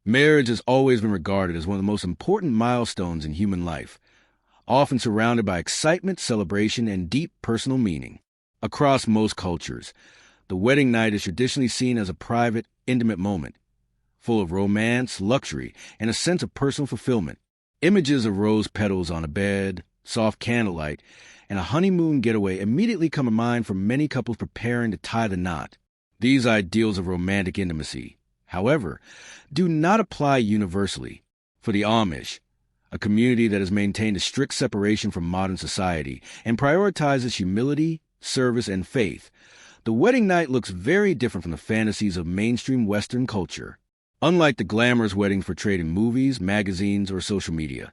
Marriage has always been regarded as one of the most important milestones in human life, often surrounded by excitement, celebration, and deep personal meaning. Across most cultures, the wedding night is traditionally seen as a private, intimate moment, full of romance, luxury, and a sense of personal fulfillment. Images of rose petals on a bed, soft candlelight, and a honeymoon getaway immediately come to mind for many couples preparing to tie the knot. These ideals of romantic intimacy, however, do not apply universally. For the Amish, a community that has maintained a strict separation from modern society and prioritizes humility, service, and faith, the wedding night looks very different from the fantasies of mainstream Western culture. Unlike the glamorous weddings portrayed in movies, magazines, or social media,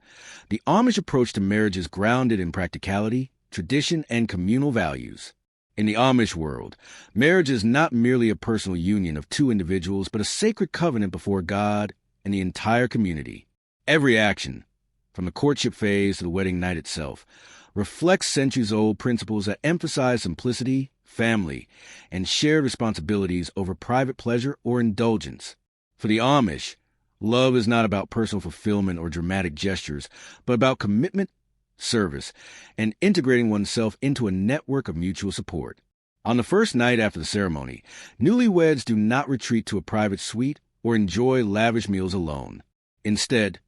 the Amish approach to marriage is grounded in practicality, tradition, and communal values. In the Amish world, marriage is not merely a personal union of two individuals, but a sacred covenant before God and the entire community. Every action, from the courtship phase to the wedding night itself, reflects centuries-old principles that emphasize simplicity, family, and shared responsibilities over private pleasure or indulgence. For the Amish, love is not about personal fulfillment or dramatic gestures, but about commitment, service, and integrating oneself into a network of mutual support. On the first night after the ceremony, newlyweds do not retreat to a private suite or enjoy lavish meals alone. Instead,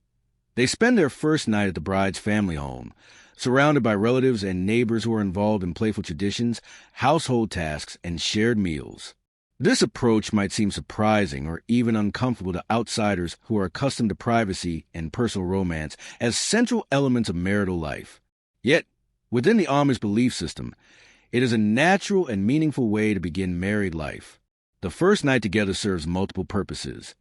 they spend their first night at the bride's family home, surrounded by relatives and neighbors who are involved in playful traditions, household tasks, and shared meals. This approach might seem surprising or even uncomfortable to outsiders who are accustomed to privacy and personal romance as central elements of marital life. Yet, within the Amish belief system, it is a natural and meaningful way to begin married life. The first night together serves multiple purposes.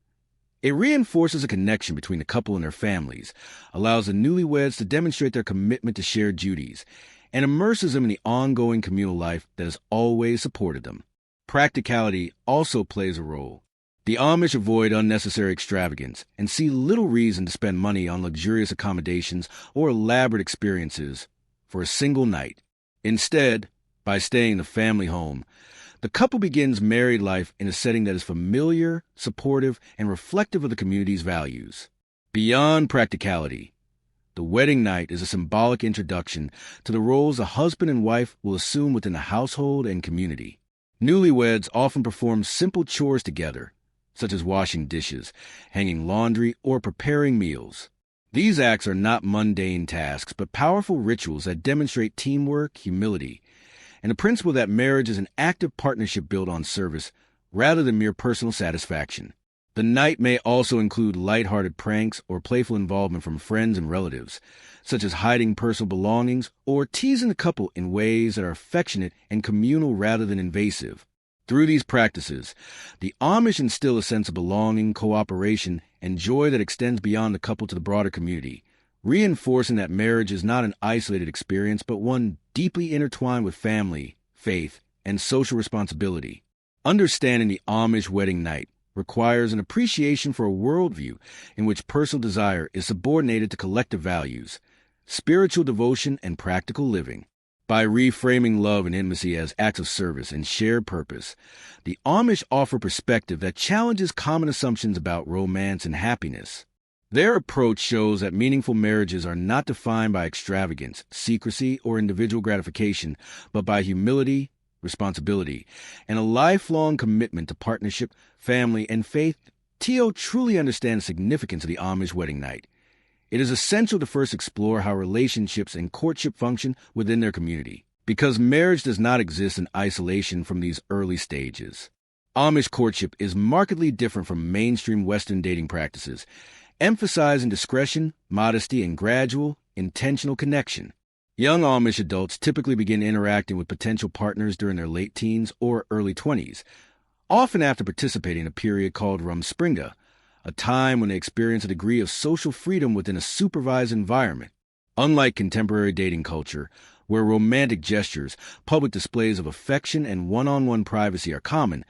It reinforces a connection between the couple and their families, allows the newlyweds to demonstrate their commitment to shared duties, and immerses them in the ongoing communal life that has always supported them. Practicality also plays a role. The Amish avoid unnecessary extravagance and see little reason to spend money on luxurious accommodations or elaborate experiences for a single night. Instead, by staying in the family home, the couple begins married life in a setting that is familiar, supportive, and reflective of the community's values. Beyond practicality, the wedding night is a symbolic introduction to the roles a husband and wife will assume within the household and community. Newlyweds often perform simple chores together, such as washing dishes, hanging laundry, or preparing meals. These acts are not mundane tasks, but powerful rituals that demonstrate teamwork, humility, and the principle that marriage is an active partnership built on service rather than mere personal satisfaction. The night may also include lighthearted pranks or playful involvement from friends and relatives, such as hiding personal belongings or teasing the couple in ways that are affectionate and communal rather than invasive. Through these practices, the Amish instill a sense of belonging, cooperation, and joy that extends beyond the couple to the broader community, reinforcing that marriage is not an isolated experience, but one deeply intertwined with family, faith, and social responsibility. Understanding the Amish wedding night requires an appreciation for a worldview in which personal desire is subordinated to collective values, spiritual devotion, and practical living. By reframing love and intimacy as acts of service and shared purpose, the Amish offer perspective that challenges common assumptions about romance and happiness. Their approach shows that meaningful marriages are not defined by extravagance, secrecy, or individual gratification, but by humility, responsibility, and a lifelong commitment to partnership, family, and faith. Tio truly understands the significance of the Amish wedding night. It is essential to first explore how relationships and courtship function within their community, because marriage does not exist in isolation from these early stages. Amish courtship is markedly different from mainstream Western dating practices, emphasizing discretion, modesty, and gradual, intentional connection. Young Amish adults typically begin interacting with potential partners during their late teens or early 20s, often after participating in a period called Rumspringa, a time when they experience a degree of social freedom within a supervised environment. Unlike contemporary dating culture, where romantic gestures, public displays of affection, and one-on-one privacy are common,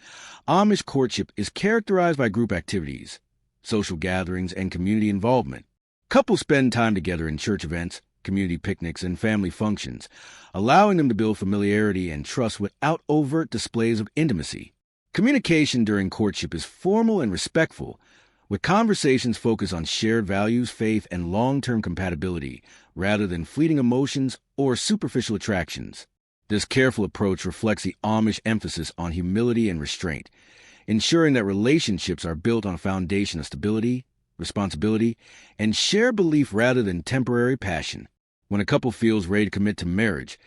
Amish courtship is characterized by group activities, social gatherings, and community involvement. Couples spend time together in church events, community picnics, and family functions, allowing them to build familiarity and trust without overt displays of intimacy. Communication during courtship is formal and respectful, with conversations focused on shared values, faith, and long-term compatibility rather than fleeting emotions or superficial attractions. This careful approach reflects the Amish emphasis on humility and restraint, ensuring that relationships are built on a foundation of stability, responsibility, and shared belief rather than temporary passion. When a couple feels ready to commit to marriage,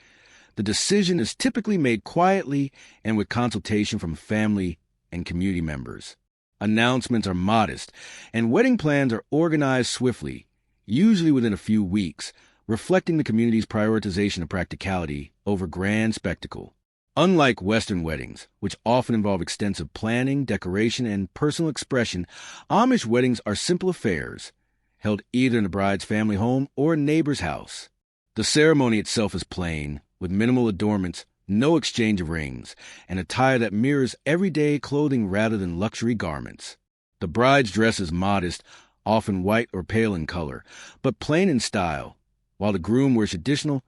the decision is typically made quietly and with consultation from family and community members. Announcements are modest, and wedding plans are organized swiftly, usually within a few weeks, reflecting the community's prioritization of practicality over grand spectacle. Unlike Western weddings, which often involve extensive planning, decoration, and personal expression, Amish weddings are simple affairs, held either in the bride's family home or a neighbor's house. The ceremony itself is plain, with minimal adornments, no exchange of rings, and attire that mirrors everyday clothing rather than luxury garments. The bride's dress is modest, often white or pale in color, but plain in style, while the groom wears traditional,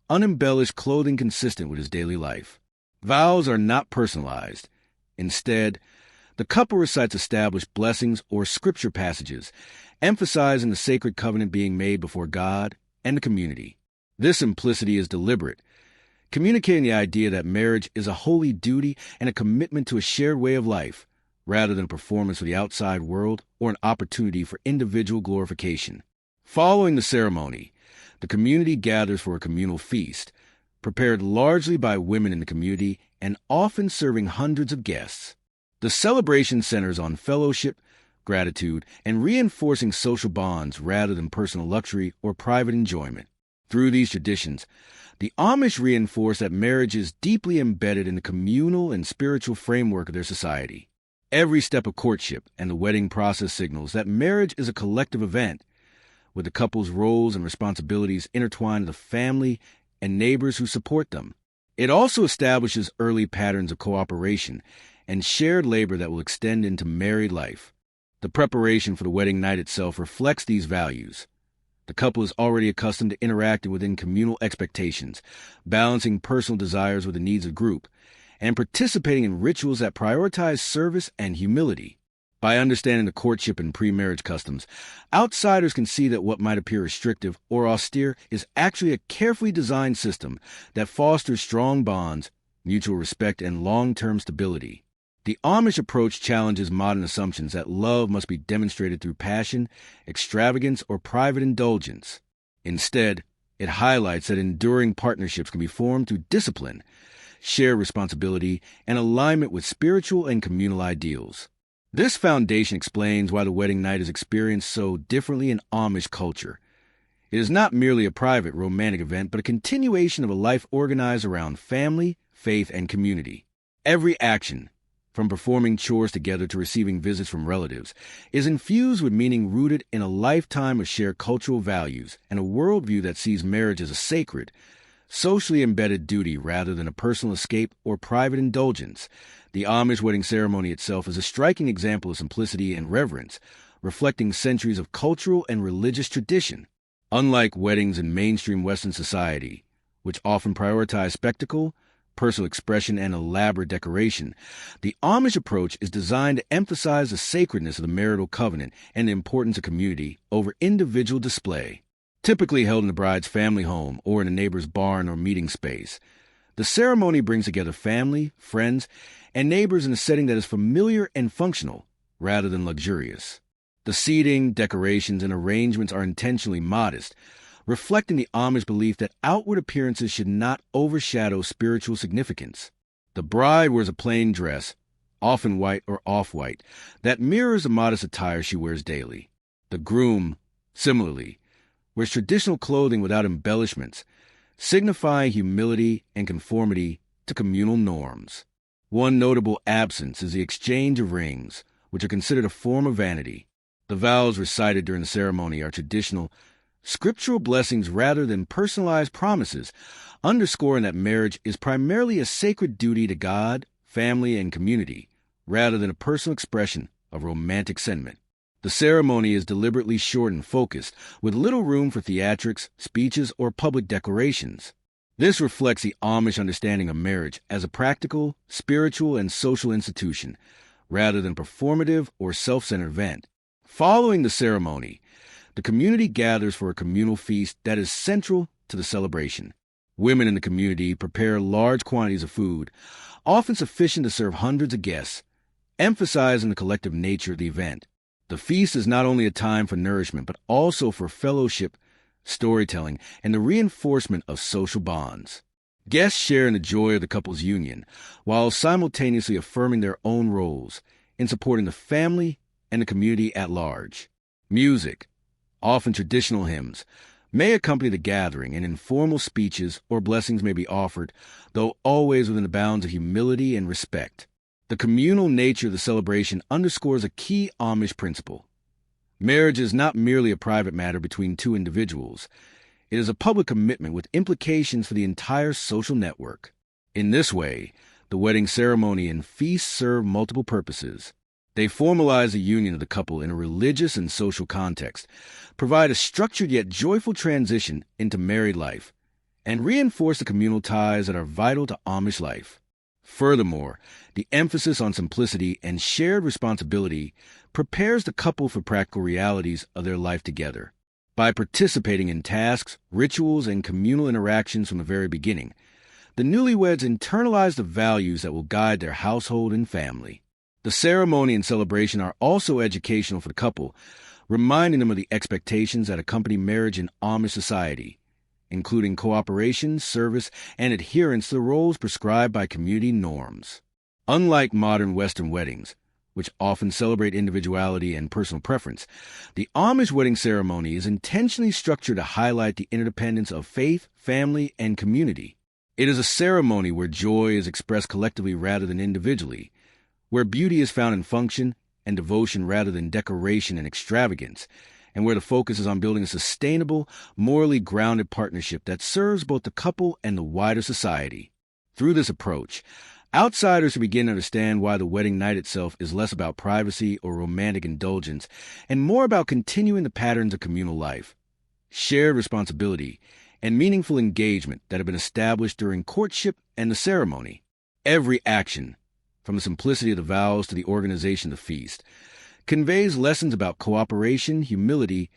unembellished clothing consistent with his daily life. Vows are not personalized. Instead, the couple recites established blessings or scripture passages, emphasizing the sacred covenant being made before God and the community. This simplicity is deliberate, communicating the idea that marriage is a holy duty and a commitment to a shared way of life, rather than a performance for the outside world or an opportunity for individual glorification. Following the ceremony, the community gathers for a communal feast, prepared largely by women in the community and often serving hundreds of guests. The celebration centers on fellowship, gratitude, and reinforcing social bonds rather than personal luxury or private enjoyment. Through these traditions, the Amish reinforce that marriage is deeply embedded in the communal and spiritual framework of their society. Every step of courtship and the wedding process signals that marriage is a collective event, with the couple's roles and responsibilities intertwined with the family and neighbors who support them. It also establishes early patterns of cooperation and shared labor that will extend into married life. The preparation for the wedding night itself reflects these values. The couple is already accustomed to interacting within communal expectations, balancing personal desires with the needs of the group, and participating in rituals that prioritize service and humility. By understanding the courtship and pre-marriage customs, outsiders can see that what might appear restrictive or austere is actually a carefully designed system that fosters strong bonds, mutual respect, and long-term stability. The Amish approach challenges modern assumptions that love must be demonstrated through passion, extravagance, or private indulgence. Instead, it highlights that enduring partnerships can be formed through discipline, shared responsibility, and alignment with spiritual and communal ideals. This foundation explains why the wedding night is experienced so differently in Amish culture. It is not merely a private, romantic event, but a continuation of a life organized around family, faith, and community. Every action, from performing chores together to receiving visits from relatives, is infused with meaning rooted in a lifetime of shared cultural values and a worldview that sees marriage as a sacred, socially embedded duty rather than a personal escape or private indulgence. The Amish wedding ceremony itself is a striking example of simplicity and reverence, reflecting centuries of cultural and religious tradition. Unlike weddings in mainstream Western society, which often prioritize spectacle, personal expression, and elaborate decoration, the Amish approach is designed to emphasize the sacredness of the marital covenant and the importance of community over individual display. Typically held in the bride's family home or in a neighbor's barn or meeting space, the ceremony brings together family, friends, and neighbors in a setting that is familiar and functional, rather than luxurious. The seating, decorations, and arrangements are intentionally modest, reflecting the Amish belief that outward appearances should not overshadow spiritual significance. The bride wears a plain dress, often white or off-white, that mirrors the modest attire she wears daily. The groom, similarly, wears traditional clothing without embellishments, signifying humility and conformity to communal norms. One notable absence is the exchange of rings, which are considered a form of vanity. The vows recited during the ceremony are traditional, scriptural blessings rather than personalized promises, underscoring that marriage is primarily a sacred duty to God, family, and community, rather than a personal expression of romantic sentiment. The ceremony is deliberately short and focused, with little room for theatrics, speeches, or public declarations. This reflects the Amish understanding of marriage as a practical, spiritual, and social institution, rather than performative or self-centered event. Following the ceremony, the community gathers for a communal feast that is central to the celebration. Women in the community prepare large quantities of food, often sufficient to serve hundreds of guests, emphasizing the collective nature of the event. The feast is not only a time for nourishment, but also for fellowship, storytelling, and the reinforcement of social bonds. Guests share in the joy of the couple's union, while simultaneously affirming their own roles in supporting the family and the community at large. Music, often traditional hymns, may accompany the gathering, and informal speeches or blessings may be offered, though always within the bounds of humility and respect. The communal nature of the celebration underscores a key Amish principle. Marriage is not merely a private matter between two individuals. It is a public commitment with implications for the entire social network. In this way, the wedding ceremony and feast serve multiple purposes. They formalize the union of the couple in a religious and social context, provide a structured yet joyful transition into married life, and reinforce the communal ties that are vital to Amish life. Furthermore, the emphasis on simplicity and shared responsibility prepares the couple for practical realities of their life together. By participating in tasks, rituals, and communal interactions from the very beginning, the newlyweds internalize the values that will guide their household and family. The ceremony and celebration are also educational for the couple, reminding them of the expectations that accompany marriage in Amish society, including cooperation, service, and adherence to the roles prescribed by community norms. Unlike modern Western weddings, which often celebrate individuality and personal preference, the Amish wedding ceremony is intentionally structured to highlight the interdependence of faith, family, and community. It is a ceremony where joy is expressed collectively rather than individually, where beauty is found in function and devotion rather than decoration and extravagance, and where the focus is on building a sustainable, morally grounded partnership that serves both the couple and the wider society. Through this approach, outsiders begin to understand why the wedding night itself is less about privacy or romantic indulgence and more about continuing the patterns of communal life, shared responsibility, and meaningful engagement that have been established during courtship and the ceremony. Every action, from the simplicity of the vows to the organization of the feast, conveys lessons about cooperation, humility,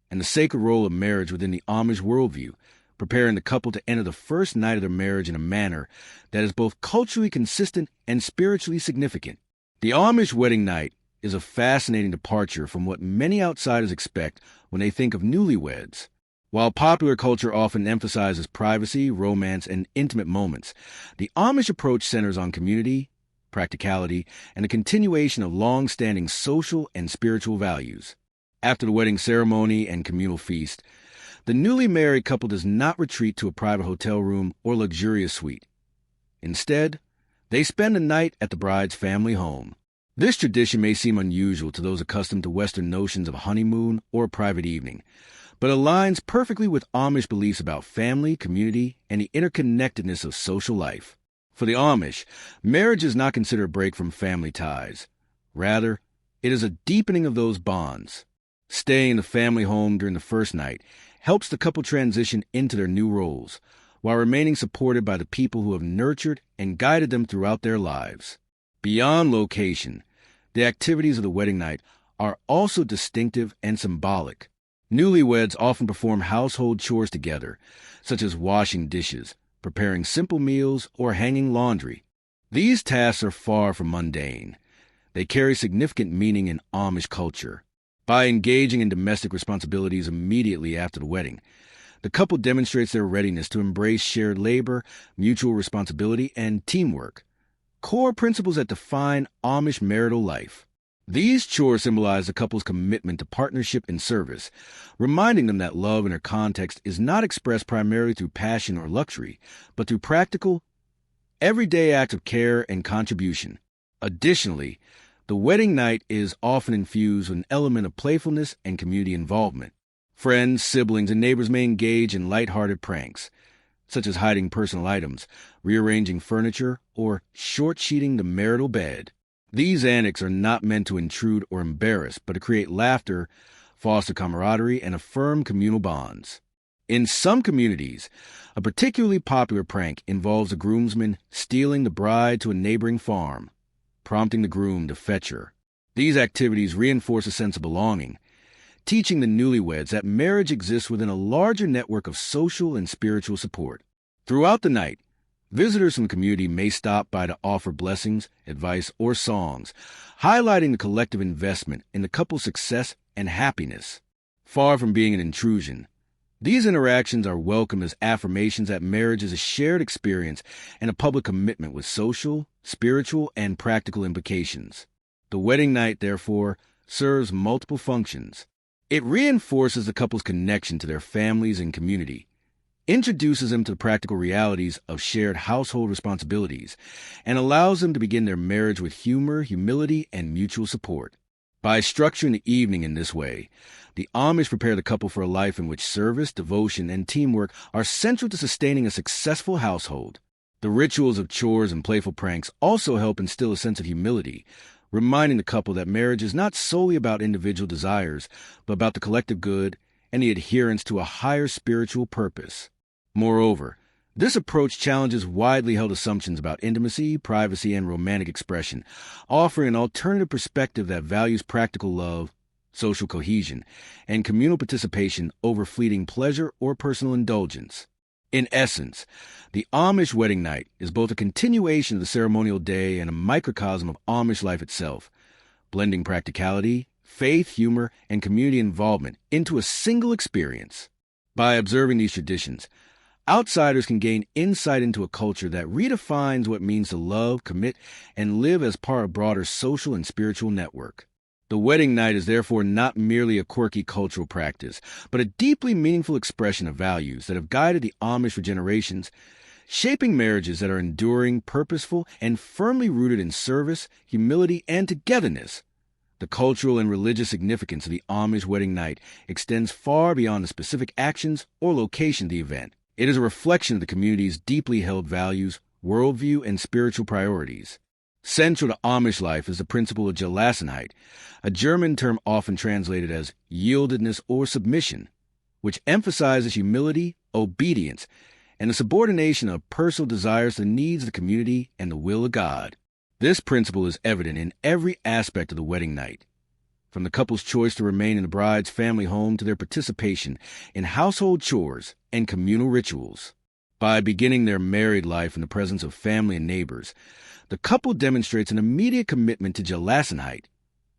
and the sacred role of marriage within the Amish worldview, preparing the couple to enter the first night of their marriage in a manner that is both culturally consistent and spiritually significant. The Amish wedding night is a fascinating departure from what many outsiders expect when they think of newlyweds. While popular culture often emphasizes privacy, romance, and intimate moments, the Amish approach centers on community, practicality, and a continuation of long-standing social and spiritual values. After the wedding ceremony and communal feast, the newly married couple does not retreat to a private hotel room or luxurious suite. Instead, they spend the night at the bride's family home. This tradition may seem unusual to those accustomed to Western notions of a honeymoon or a private evening, but aligns perfectly with Amish beliefs about family, community, and the interconnectedness of social life. For the Amish, marriage is not considered a break from family ties. Rather, it is a deepening of those bonds. Staying in the family home during the first night helps the couple transition into their new roles, while remaining supported by the people who have nurtured and guided them throughout their lives. Beyond location, the activities of the wedding night are also distinctive and symbolic. Newlyweds often perform household chores together, such as washing dishes, preparing simple meals, or hanging laundry. These tasks are far from mundane. They carry significant meaning in Amish culture. By engaging in domestic responsibilities immediately after the wedding, the couple demonstrates their readiness to embrace shared labor, mutual responsibility, and teamwork, core principles that define Amish marital life. These chores symbolize the couple's commitment to partnership and service, reminding them that love in their context is not expressed primarily through passion or luxury, but through practical, everyday acts of care and contribution. Additionally, the wedding night is often infused with an element of playfulness and community involvement. Friends, siblings, and neighbors may engage in lighthearted pranks, such as hiding personal items, rearranging furniture, or short-sheeting the marital bed. These antics are not meant to intrude or embarrass, but to create laughter, foster camaraderie, and affirm communal bonds. In some communities, a particularly popular prank involves a groomsman stealing the bride to a neighboring farm, prompting the groom to fetch her. These activities reinforce a sense of belonging, teaching the newlyweds that marriage exists within a larger network of social and spiritual support. Throughout the night, visitors from the community may stop by to offer blessings, advice, or songs, highlighting the collective investment in the couple's success and happiness. Far from being an intrusion, these interactions are welcome as affirmations that marriage is a shared experience and a public commitment with social, spiritual, and practical implications. The wedding night, therefore, serves multiple functions. It reinforces the couple's connection to their families and community, introduces them to the practical realities of shared household responsibilities, and allows them to begin their marriage with humor, humility, and mutual support. By structuring the evening in this way, the Amish prepare the couple for a life in which service, devotion, and teamwork are central to sustaining a successful household. The rituals of chores and playful pranks also help instill a sense of humility, reminding the couple that marriage is not solely about individual desires, but about the collective good and the adherence to a higher spiritual purpose. Moreover, this approach challenges widely held assumptions about intimacy, privacy, and romantic expression, offering an alternative perspective that values practical love, social cohesion, and communal participation over fleeting pleasure or personal indulgence. In essence, the Amish wedding night is both a continuation of the ceremonial day and a microcosm of Amish life itself, blending practicality, faith, humor, and community involvement into a single experience. By observing these traditions, outsiders can gain insight into a culture that redefines what it means to love, commit, and live as part of a broader social and spiritual network. The wedding night is therefore not merely a quirky cultural practice, but a deeply meaningful expression of values that have guided the Amish for generations, shaping marriages that are enduring, purposeful, and firmly rooted in service, humility, and togetherness. The cultural and religious significance of the Amish wedding night extends far beyond the specific actions or location of the event. It is a reflection of the community's deeply held values, worldview, and spiritual priorities. Central to Amish life is the principle of Gelassenheit, a German term often translated as yieldedness or submission, which emphasizes humility, obedience, and the subordination of personal desires to the needs of the community and the will of God. This principle is evident in every aspect of the wedding night, from the couple's choice to remain in the bride's family home to their participation in household chores and communal rituals. By beginning their married life in the presence of family and neighbors, the couple demonstrates an immediate commitment to Gelassenheit,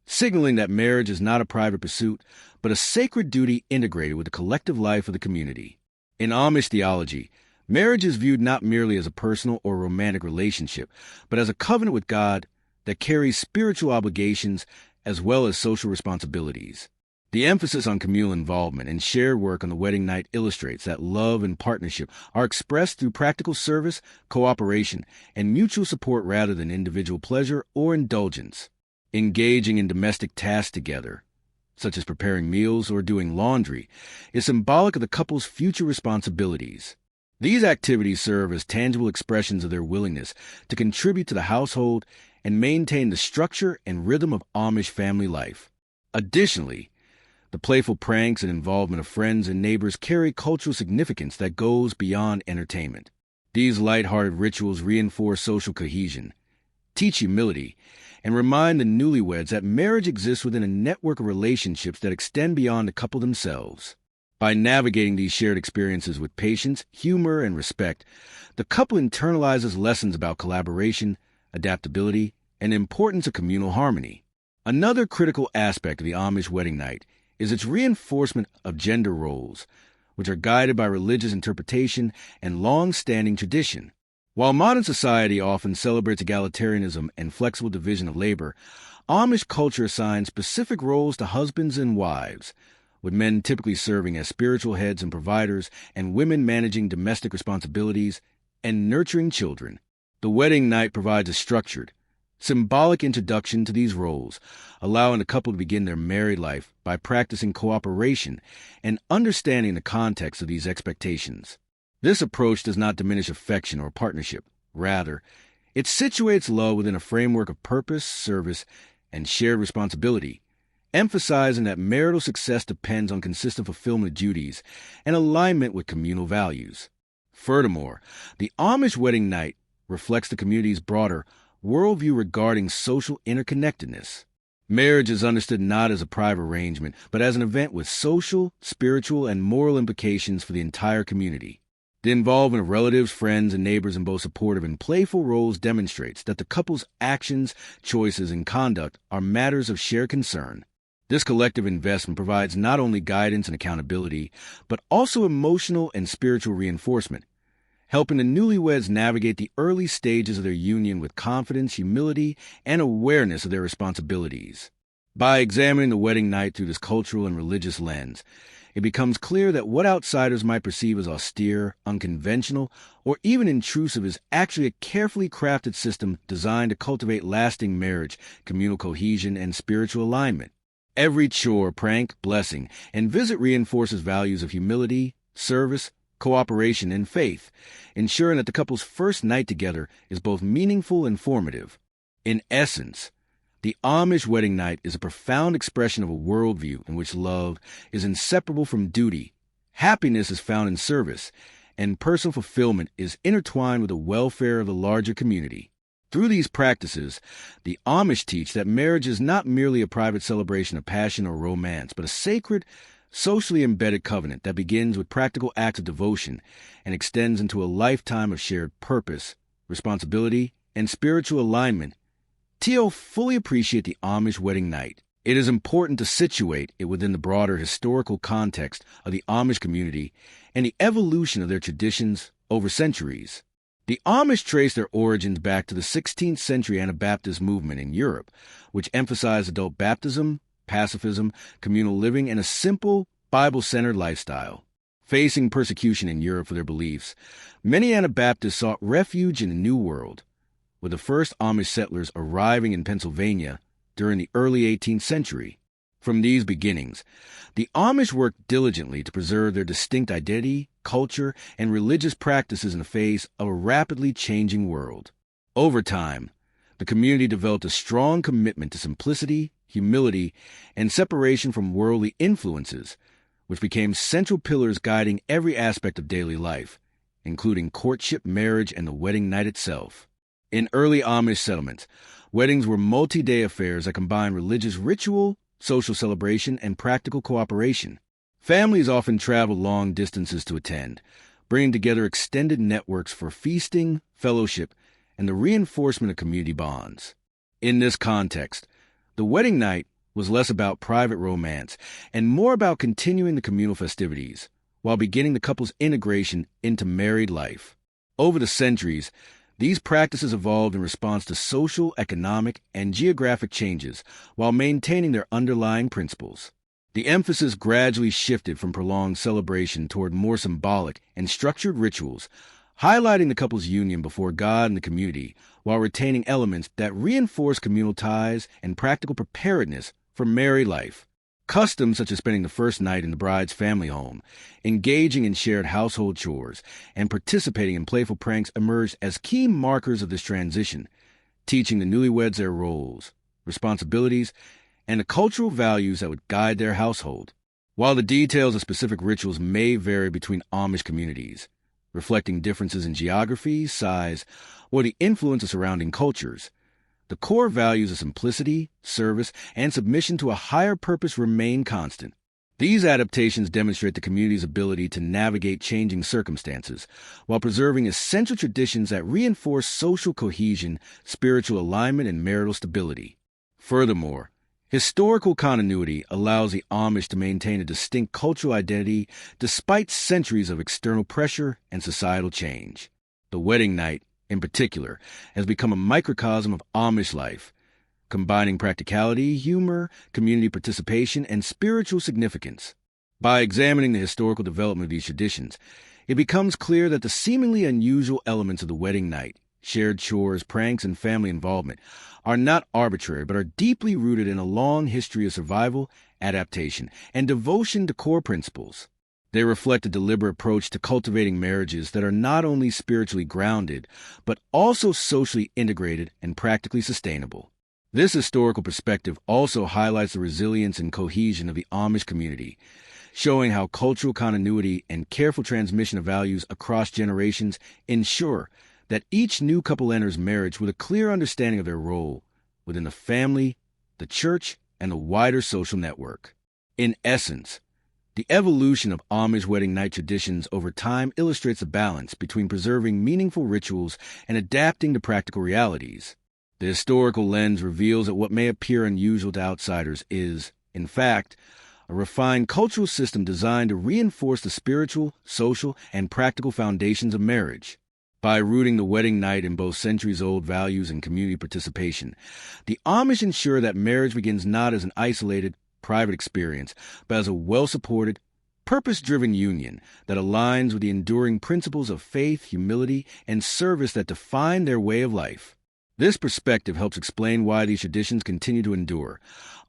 signaling that marriage is not a private pursuit, but a sacred duty integrated with the collective life of the community. In Amish theology, marriage is viewed not merely as a personal or romantic relationship, but as a covenant with God that carries spiritual obligations as well as social responsibilities. The emphasis on communal involvement and shared work on the wedding night illustrates that love and partnership are expressed through practical service, cooperation, and mutual support rather than individual pleasure or indulgence. Engaging in domestic tasks together, such as preparing meals or doing laundry, is symbolic of the couple's future responsibilities. These activities serve as tangible expressions of their willingness to contribute to the household and maintain the structure and rhythm of Amish family life. Additionally, the playful pranks and involvement of friends and neighbors carry cultural significance that goes beyond entertainment. These light-hearted rituals reinforce social cohesion, teach humility, and remind the newlyweds that marriage exists within a network of relationships that extend beyond the couple themselves. By navigating these shared experiences with patience, humor, and respect, the couple internalizes lessons about collaboration, adaptability, and the importance of communal harmony. Another critical aspect of the Amish wedding night is its reinforcement of gender roles, which are guided by religious interpretation and long-standing tradition. While modern society often celebrates egalitarianism and flexible division of labor, Amish culture assigns specific roles to husbands and wives, with men typically serving as spiritual heads and providers and women managing domestic responsibilities and nurturing children. The wedding night provides a structured, symbolic introduction to these roles, allowing the couple to begin their married life by practicing cooperation and understanding the context of these expectations. This approach does not diminish affection or partnership. Rather, it situates love within a framework of purpose, service, and shared responsibility, emphasizing that marital success depends on consistent fulfillment of duties and alignment with communal values. Furthermore, the Amish wedding night reflects the community's broader worldview regarding social interconnectedness. Marriage is understood not as a private arrangement, but as an event with social, spiritual, and moral implications for the entire community. The involvement of relatives, friends, and neighbors in both supportive and playful roles demonstrates that the couple's actions, choices, and conduct are matters of shared concern. This collective investment provides not only guidance and accountability, but also emotional and spiritual reinforcement, helping the newlyweds navigate the early stages of their union with confidence, humility, and awareness of their responsibilities. By examining the wedding night through this cultural and religious lens, it becomes clear that what outsiders might perceive as austere, unconventional, or even intrusive is actually a carefully crafted system designed to cultivate lasting marriage, communal cohesion, and spiritual alignment. Every chore, prank, blessing, and visit reinforces values of humility, service, cooperation, and faith, ensuring that the couple's first night together is both meaningful and formative. In essence, the Amish wedding night is a profound expression of a worldview in which love is inseparable from duty, happiness is found in service, and personal fulfillment is intertwined with the welfare of the larger community. Through these practices, the Amish teach that marriage is not merely a private celebration of passion or romance, but a sacred, socially embedded covenant that begins with practical acts of devotion and extends into a lifetime of shared purpose, responsibility, and spiritual alignment. Teal fully appreciate the Amish wedding night. It is important to situate it within the broader historical context of the Amish community and the evolution of their traditions over centuries. The Amish trace their origins back to the 16th century Anabaptist movement in Europe, which emphasized adult baptism, pacifism, communal living, and a simple, Bible-centered lifestyle. Facing persecution in Europe for their beliefs, many Anabaptists sought refuge in the New World, with the first Amish settlers arriving in Pennsylvania during the early 18th century. From these beginnings, the Amish worked diligently to preserve their distinct identity, culture, and religious practices in the face of a rapidly changing world. Over time, the community developed a strong commitment to simplicity, humility, and separation from worldly influences, which became central pillars guiding every aspect of daily life, including courtship, marriage, and the wedding night itself. In early Amish settlements, weddings were multi-day affairs that combined religious ritual, social celebration, and practical cooperation. Families often traveled long distances to attend, bringing together extended networks for feasting, fellowship, and the reinforcement of community bonds. In this context, the wedding night was less about private romance and more about continuing the communal festivities, while beginning the couple's integration into married life. Over the centuries, these practices evolved in response to social, economic, and geographic changes while maintaining their underlying principles. The emphasis gradually shifted from prolonged celebration toward more symbolic and structured rituals, highlighting the couple's union before God and the community, while retaining elements that reinforce communal ties and practical preparedness for married life. Customs such as spending the first night in the bride's family home, engaging in shared household chores, and participating in playful pranks emerged as key markers of this transition, teaching the newlyweds their roles, responsibilities, and the cultural values that would guide their household. While the details of specific rituals may vary between Amish communities, reflecting differences in geography, size, or the influence of surrounding cultures, the core values of simplicity, service, and submission to a higher purpose remain constant. These adaptations demonstrate the community's ability to navigate changing circumstances while preserving essential traditions that reinforce social cohesion, spiritual alignment, and marital stability. Furthermore, historical continuity allows the Amish to maintain a distinct cultural identity despite centuries of external pressure and societal change. The wedding night, in particular, has become a microcosm of Amish life, combining practicality, humor, community participation, and spiritual significance. By examining the historical development of these traditions, it becomes clear that the seemingly unusual elements of the wedding night, shared chores, pranks, and family involvement, are not arbitrary but are deeply rooted in a long history of survival, adaptation, and devotion to core principles. They reflect a deliberate approach to cultivating marriages that are not only spiritually grounded, but also socially integrated and practically sustainable. This historical perspective also highlights the resilience and cohesion of the Amish community, showing how cultural continuity and careful transmission of values across generations ensure that each new couple enters marriage with a clear understanding of their role within the family, the church, and the wider social network. In essence, the evolution of Amish wedding night traditions over time illustrates a balance between preserving meaningful rituals and adapting to practical realities. The historical lens reveals that what may appear unusual to outsiders is, in fact, a refined cultural system designed to reinforce the spiritual, social, and practical foundations of marriage. By rooting the wedding night in both centuries-old values and community participation, the Amish ensure that marriage begins not as an isolated, private experience, but as a well-supported, purpose-driven union that aligns with the enduring principles of faith, humility, and service that define their way of life. This perspective helps explain why these traditions continue to endure,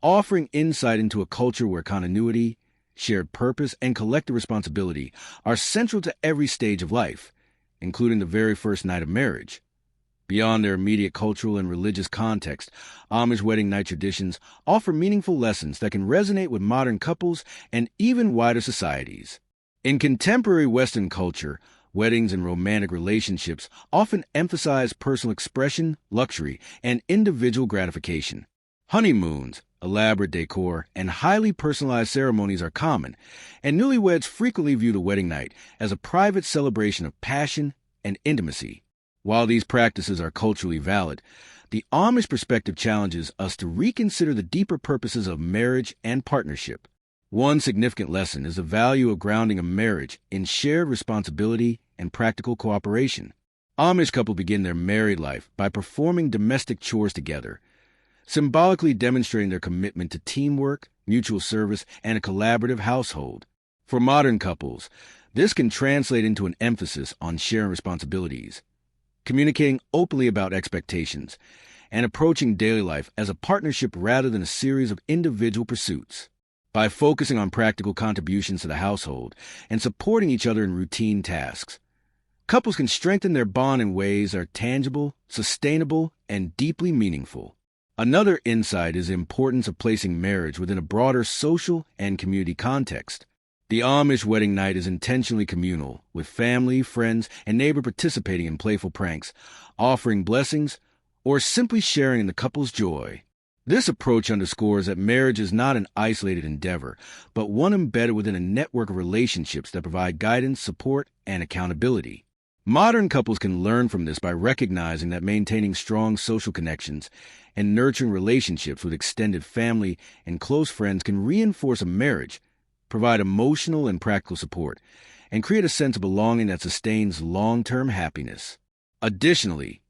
offering insight into a culture where continuity, shared purpose, and collective responsibility are central to every stage of life, including the very first night of marriage. Beyond their immediate cultural and religious context, Amish wedding night traditions offer meaningful lessons that can resonate with modern couples and even wider societies. In contemporary Western culture, weddings and romantic relationships often emphasize personal expression, luxury, and individual gratification. Honeymoons, elaborate decor, and highly personalized ceremonies are common, and newlyweds frequently view the wedding night as a private celebration of passion and intimacy. While these practices are culturally valid, the Amish perspective challenges us to reconsider the deeper purposes of marriage and partnership. One significant lesson is the value of grounding a marriage in shared responsibility and practical cooperation. Amish couples begin their married life by performing domestic chores together, symbolically demonstrating their commitment to teamwork, mutual service, and a collaborative household. For modern couples, this can translate into an emphasis on sharing responsibilities, communicating openly about expectations, and approaching daily life as a partnership rather than a series of individual pursuits. By focusing on practical contributions to the household and supporting each other in routine tasks, couples can strengthen their bond in ways that are tangible, sustainable, and deeply meaningful. Another insight is the importance of placing marriage within a broader social and community context. The Amish wedding night is intentionally communal, with family, friends, and neighbors participating in playful pranks, offering blessings, or simply sharing in the couple's joy. This approach underscores that marriage is not an isolated endeavor, but one embedded within a network of relationships that provide guidance, support, and accountability. Modern couples can learn from this by recognizing that maintaining strong social connections and nurturing relationships with extended family and close friends can reinforce a marriage, provide emotional and practical support, and create a sense of belonging that sustains long-term happiness. Additionally,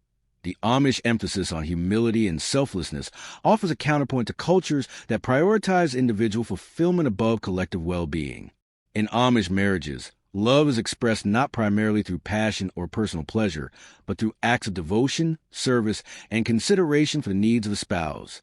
the Amish emphasis on humility and selflessness offers a counterpoint to cultures that prioritize individual fulfillment above collective well-being. In Amish marriages, love is expressed not primarily through passion or personal pleasure, but through acts of devotion, service, and consideration for the needs of the spouse.